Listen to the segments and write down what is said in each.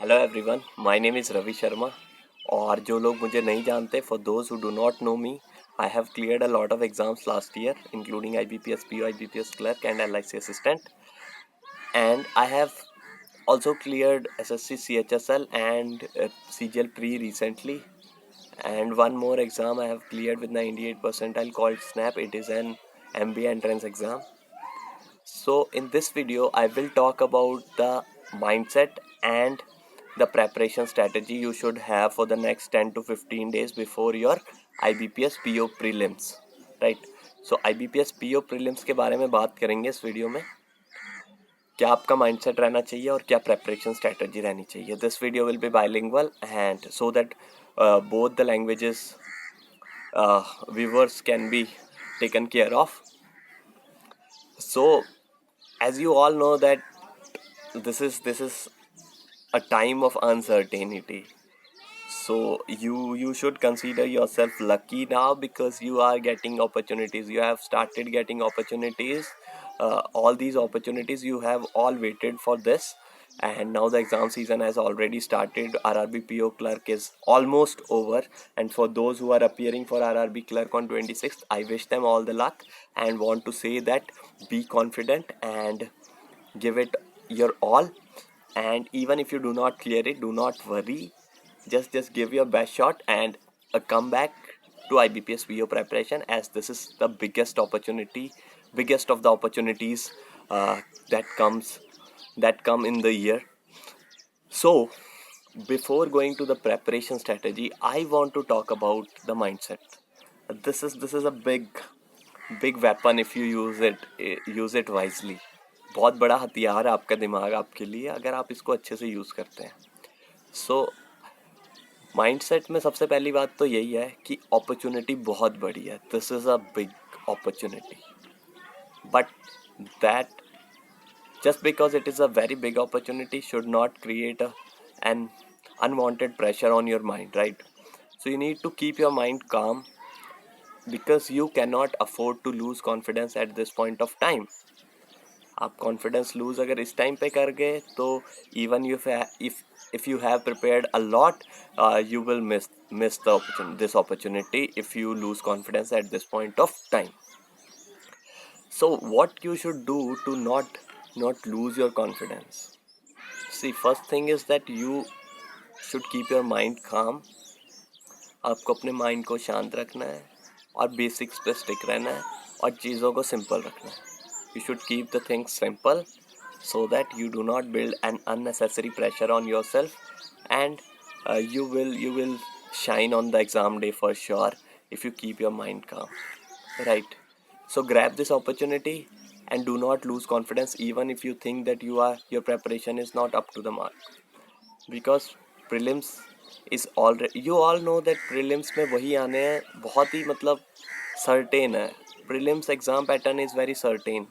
Hello everyone, my name is Ravi Sharma. और जो लोग मुझे नहीं जानते, for those who do not know me, I have cleared a lot of exams last year including IBPS PO, IBPS clerk and LIC assistant, and I have also cleared SSC CHSL and CGL pre recently, and one more exam I have cleared with 98 percentile called SNAP. It is an MBA entrance exam. So in this video, I will talk about the mindset and the preparation strategy you should have for the next 10 to 15 days before your IBPS PO prelims. Right? So IBPS PO prelims के बारे में बात करेंगे इस video में। क्या आपका mindset रहना चाहिए और क्या प्रेपरेशन स्ट्रेटजी रहनी चाहिए। This video will be bilingual and so that both the languages viewers can be taken care of. So as you all know that this is a time of uncertainty, so you should consider yourself lucky now because you are getting opportunities. You have started getting opportunities. All these opportunities you have all waited for this, and now the exam season has already started. RRB PO clerk is almost over, and for those who are appearing for RRB clerk on 26th, I wish them all the luck and want to say that be confident and give it your all. And even if you do not clear it, do not worry, just give your best shot and come back to IBPS PO preparation, as this is the biggest of the opportunities uh, that come in the year. So before going to the preparation strategy, I want to talk about the mindset. This is a big weapon if you use it wisely. बहुत बड़ा हथियार है आपका दिमाग आपके लिए, अगर आप इसको अच्छे से यूज़ करते हैं। सो माइंडसेट में सबसे पहली बात तो यही है कि अपॉर्चुनिटी बहुत बड़ी है। This is a big opportunity, but that just because it is a very big opportunity should not create an unwanted pressure on your mind, right? So you need to keep your mind calm because you cannot afford to lose confidence at this point of time. आप confidence lose अगर इस time पे कर गए तो even if you have prepared a lot, you will miss this opportunity if you lose confidence at this point of time. So what you should do to not lose your confidence? See, first thing is that you should keep your mind calm. आपको अपने mind को शांत रखना है और basics पे stick रहना है और चीज़ों को सिंपल रखना है. You should keep the things simple so that you do not build an unnecessary pressure on yourself, and you will shine on the exam day for sure if you keep your mind calm, right? So grab this opportunity and do not lose confidence even if you think that your preparation is not up to the mark, because prelims is already, you all know that prelims में वही आने हैं, बहुत ही मतलब certain है. Prelims exam pattern is very certain.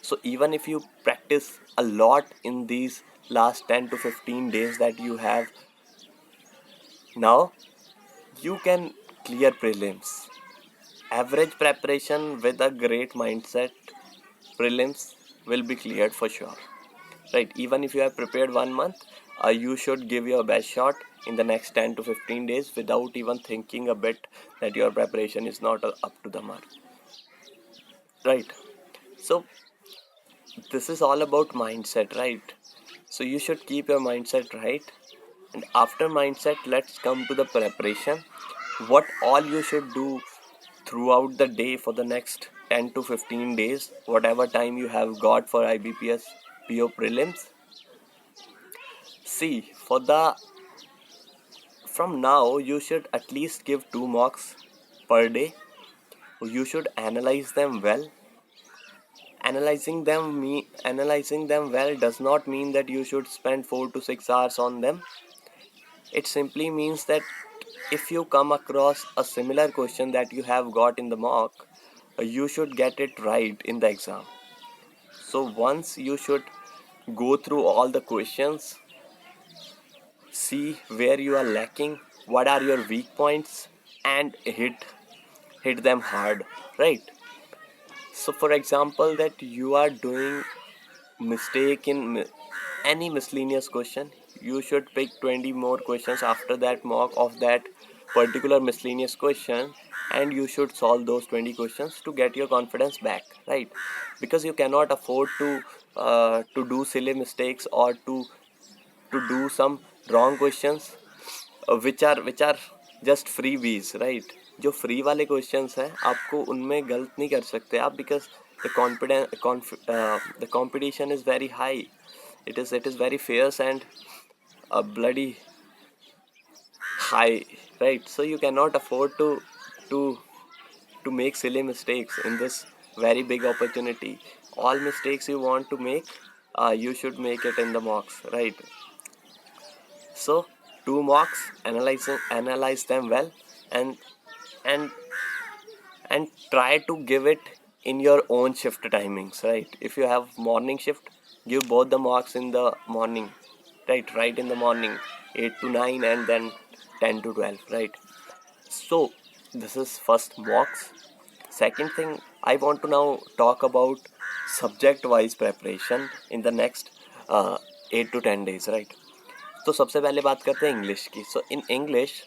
So even if you practice a lot in these last 10 to 15 days that you have now, you can clear prelims. Average preparation with a great mindset, prelims will be cleared for sure, right? Even if you have prepared 1 month, you should give your best shot in the next 10 to 15 days without even thinking a bit that your preparation is not up to the mark, right? So this is all about mindset, right? So you should keep your mindset right, and after mindset, let's come to the preparation. What all you should do throughout the day for the next 10 to 15 days, whatever time you have got for IBPS PO prelims. See, from now you should at least give 2 mocks per day. You should analyze them well. Analyzing them well does not mean that you should spend 4 to 6 hours on them. It simply means that if you come across a similar question that you have got in the mock, you should get it right in the exam. So once you should go through all the questions, see where you are lacking, what are your weak points, and hit them hard, right? So for example, that you are doing mistake in any miscellaneous question, you should pick 20 more questions after that mock of that particular miscellaneous question, and you should solve those 20 questions to get your confidence back, right? Because you cannot afford to do silly mistakes or to do some wrong questions which are just freebies, right? जो free वाले questions हैं आपको उनमें गलत नहीं कर सकते आप, because the competition is very high. It is very fierce and bloody high, right? So you cannot afford to to make silly mistakes in this very big opportunity. All mistakes you want to make, you should make it in the mocks, right? So two mocks, analyze them well, and and and try to give it in your own shift timings, right? If you have morning shift, give both the marks in the morning, right in the morning, 8 to 9 and then 10 to 12, right? So this is first mocks. Second thing, I want to now talk about subject wise preparation in the next 8 to 10 days, right? तो सबसे पहले बात करते हैं English की. So in English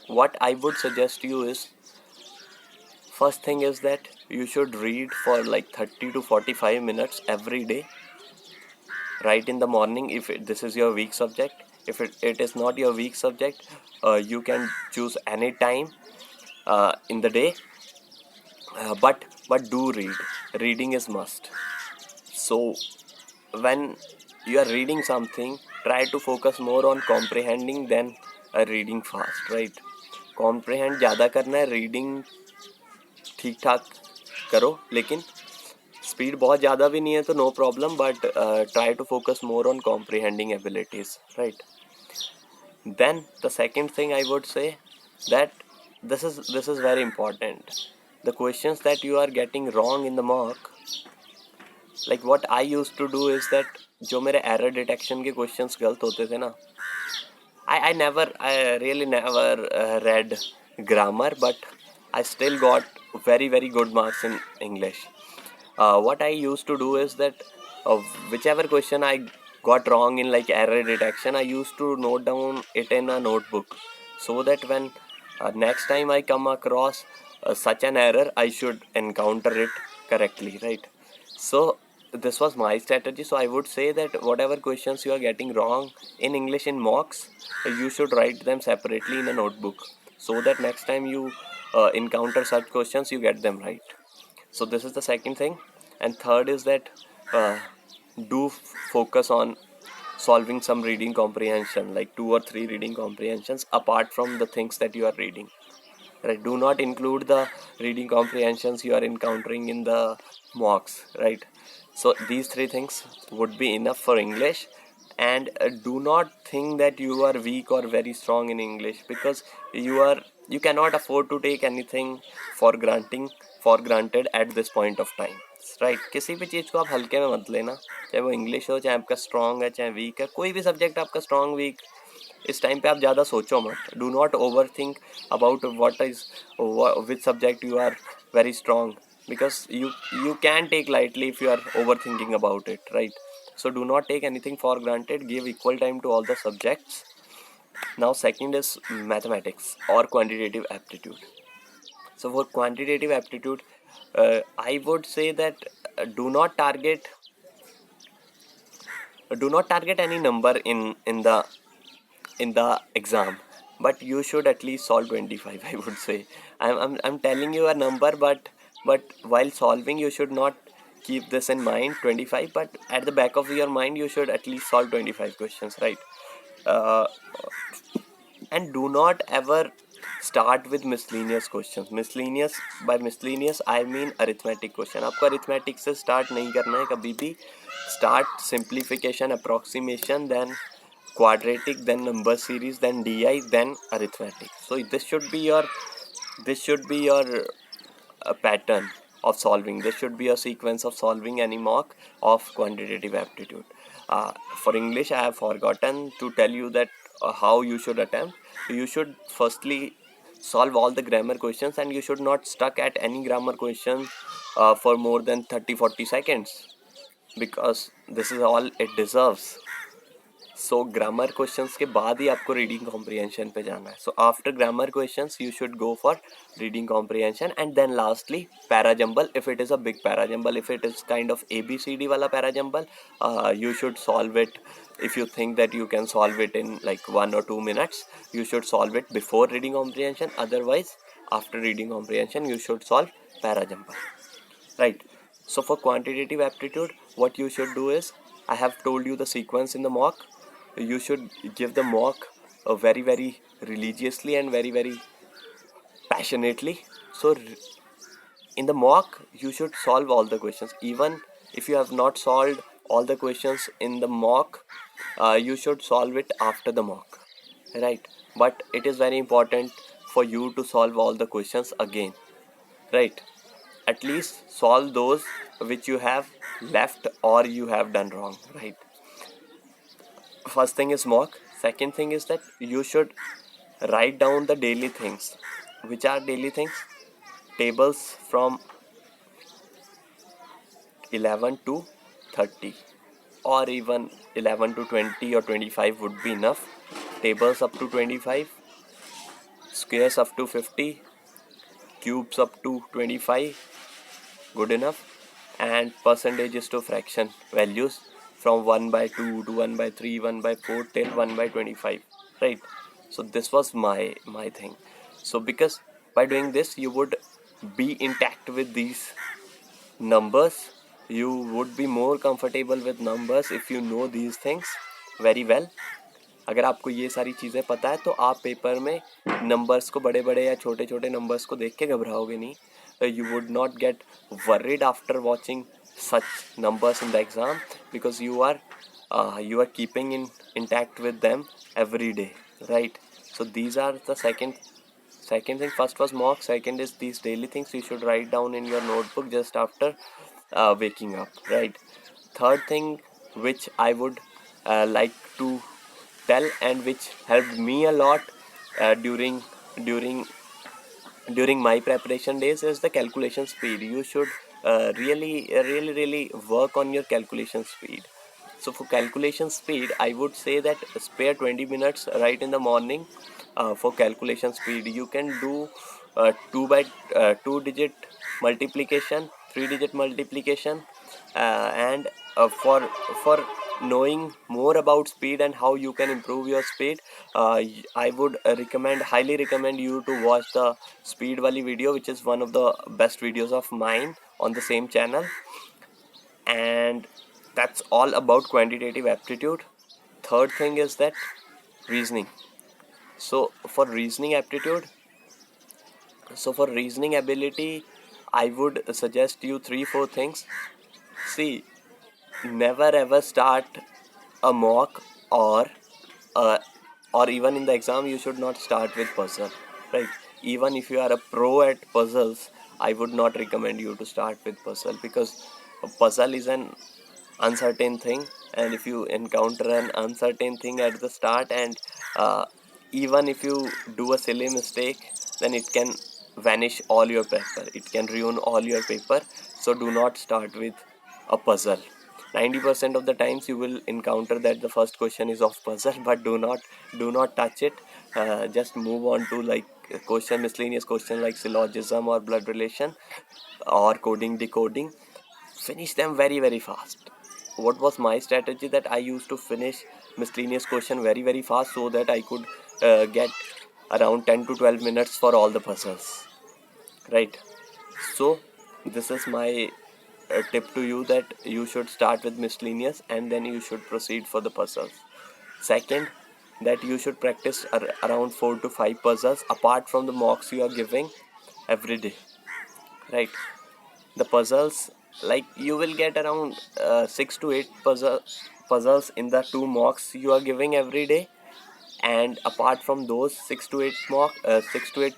what I would suggest you is, first thing is that you should read for like 30 to 45 minutes every day, right in the morning, if this is your weak subject. If it is not your weak subject, you can choose any time in the day, but do read. Reading is must. So when you are reading something, try to focus more on comprehending than reading fast, right? Comprehend ज़्यादा करना है, reading ठीक ठाक करो, लेकिन speed बहुत ज़्यादा भी नहीं है तो no problem, but try to focus more on comprehending abilities, right? Then the second thing I would say, that this is very important. The questions that you are getting wrong in the mock, like what I used to do is that जो मेरे error detection के questions गलत होते थे ना, I really never read grammar, but I still got very very good marks in English. What I used to do is that uh, whichever question I got wrong in like error detection, I used to note down it in a notebook, so that when next time I come across such an error, I should encounter it correctly, right? So this was my strategy. So I would say that whatever questions you are getting wrong in English in mocks, you should write them separately in a notebook, so that next time you encounter such questions, you get them right. So this is the second thing. And third is that uh, focus on solving some reading comprehension, like 2 or 3 reading comprehensions apart from the things that you are reading, right? Do not include the reading comprehensions you are encountering in the mocks, right? So these 3 things would be enough for English. And do not think that you are weak or very strong in English, because you cannot afford to take anything for granted at this point of time, right? किसी भी चीज़ को आप हल्के में मत लेना, चाहे वो इंग्लिश हो, चाहे आपका स्ट्रॉन्ग है, चाहे वीक है, कोई भी सब्जेक्ट आपका स्ट्रॉन्ग वीक, इस टाइम पे आप ज़्यादा सोचो मत. Do not over think about what is which subject you are very strong, because you can take lightly if you are overthinking about it, right? So do not take anything for granted. Give equal time to all the subjects. Now second is mathematics or quantitative aptitude. So for quantitative aptitude, I would say that do not target any number in the exam, but you should at least solve 25. I would say I'm telling you a number, but while solving you should not keep this in mind, 25, but at the back of your mind you should at least solve 25 questions, right? uh, and do not ever start with miscellaneous questions. Miscellaneous I mean arithmetic question. आपको arithmetic से start नहीं करना है कभी भी. Start simplification, approximation, then quadratic, then number series, then DI, then arithmetic. So this should be your pattern of solving. This should be a sequence of solving any mock of quantitative aptitude. For English, I have forgotten to tell you that how you should attempt. You should firstly solve all the grammar questions, and you should not stuck at any grammar question for more than 30-40 seconds, because this is all it deserves. So grammar questions के बाद ही आपको reading comprehension पे जाना है. So after grammar questions you should go for reading comprehension and then lastly parajumble if it is a big parajumble. If it is kind of ABCD वाला parajumble, you should solve it. If you think that you can solve it in like 1 or 2 minutes, you should solve it before reading comprehension. Otherwise, after reading comprehension, you should solve parajumble. Right. So for quantitative aptitude, what you should do is, I have told you the sequence in the mock. You should give the mock very very religiously and very very passionately. So in the mock you should solve all the questions. Even if you have not solved all the questions in the mock, you should solve it after the mock, right? But it is very important for you to solve all the questions again, right? At least solve those which you have left or you have done wrong, right? First thing is mock. Second thing is that you should write down the daily things. Which are daily things? Tables from 11 to 30, or even 11 to 20 or 25 would be enough. Tables up to 25, squares up to 50, cubes up to 25, good enough, and percentages to fraction values from 1 by 2 to 1 by 3, 1 by 4 till 1 by 25, right? So this was my thing. So because by doing this you would be intact with these numbers, you would be more comfortable with numbers if you know these things very well. अगर आपको ये सारी चीज़ें पता है तो आप paper में नंबर्स को, बड़े बड़े या छोटे छोटे नंबर्स को देख के घबराओगे नहीं. You would not get worried after watching such numbers in the exam, because you are keeping in intact with them every day, right? So these are the second thing. First was mock, second is these daily things you should write down in your notebook just after waking up, right? Third thing which I would like to tell, and which helped me a lot during my preparation days, is the calculation speed. You should really work on your calculation speed. So for calculation speed, I would say that spare 20 minutes right in the morning for calculation speed. You can do 2 digit multiplication, 3 digit multiplication, and for knowing more about speed and how you can improve your speed, I would highly recommend you to watch the speed wali video, which is one of the best videos of mine on the same channel. And that's all about quantitative aptitude. Third thing is that reasoning. So for reasoning ability, I would suggest you 3-4 things. See, never ever start a mock, or even in the exam you should not start with puzzle, right? Even if you are a pro at puzzles, I would not recommend you to start with puzzle, because a puzzle is an uncertain thing, and if you encounter an uncertain thing at the start, and even if you do a silly mistake, then it can vanish all your paper, it can ruin all your paper. So do not start with a puzzle. 90% of the times you will encounter that the first question is of puzzle, but do not touch it. Just move on to like miscellaneous question like syllogism or blood relation or coding decoding. Finish them very very fast. What was my strategy? That I used to finish miscellaneous question very very fast, so that I could get around 10 to 12 minutes for all the puzzles, right? So this is my tip to you, that you should start with miscellaneous and then you should proceed for the puzzles. Second, that you should practice around 4 to 5 puzzles apart from the mocks you are giving every day, right? The puzzles, like you will get around 6 to 8 puzzles in the 2 mocks you are giving every day, and apart from those 6 to 8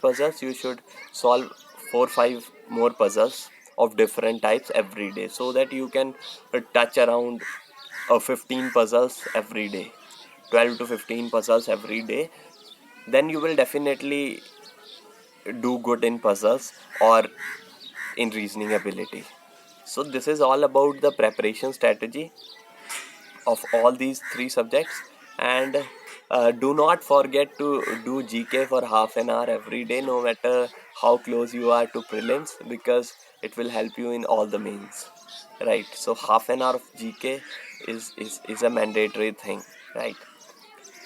puzzles, you should solve 4-5 more puzzles of different types every day, so that you can touch around 15 puzzles every day, 12 to 15 puzzles every day. Then you will definitely do good in puzzles or in reasoning ability. So this is all about the preparation strategy of all these 3 subjects, And do not forget to do GK for half an hour every day, no matter how close you are to prelims, because it will help you in all the mains, right? So half an hour of GK is a mandatory thing, right?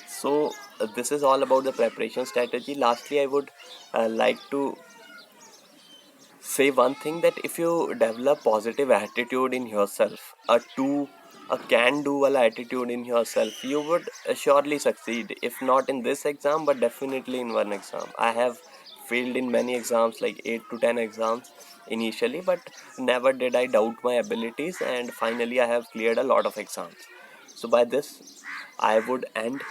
So this is all about the preparation strategy. Lastly, I would like to say one thing, that if you develop positive attitude in yourself, a can doable attitude in yourself, you would surely succeed, if not in this exam but definitely in one exam. I have failed in many exams, like 8 to 10 exams initially, but never did I doubt my abilities, and finally I have cleared a lot of exams. So by this I would end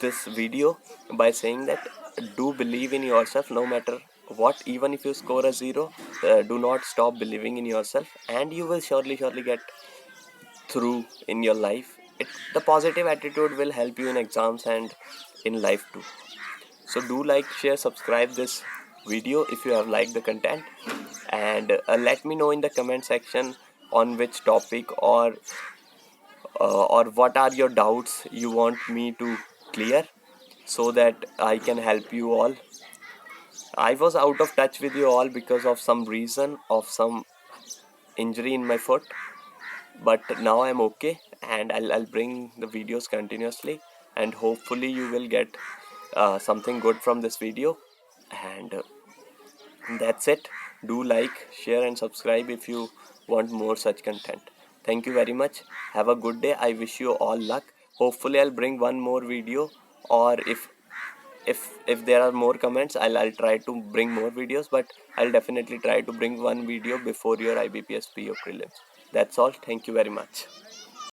this video by saying that do believe in yourself no matter what. Even if you score a zero, do not stop believing in yourself, and you will surely get through in your life. The positive attitude will help you in exams and in life too. So do like, share, subscribe this video if you have liked the content, and let me know in the comment section on which topic or what are your doubts you want me to clear, so that I can help you all. I was out of touch with you all because of some reason of some injury in my foot, but now I'm okay, and I'll bring the videos continuously, and hopefully you will get something good from this video. And that's it. Do like, share, and subscribe if you want more such content. Thank you very much. Have a good day. I wish you all luck. Hopefully I'll bring one more video, or if there are more comments, I'll try to bring more videos, but I'll definitely try to bring one video before your IBPS PO prelims. That's all. Thank you very much.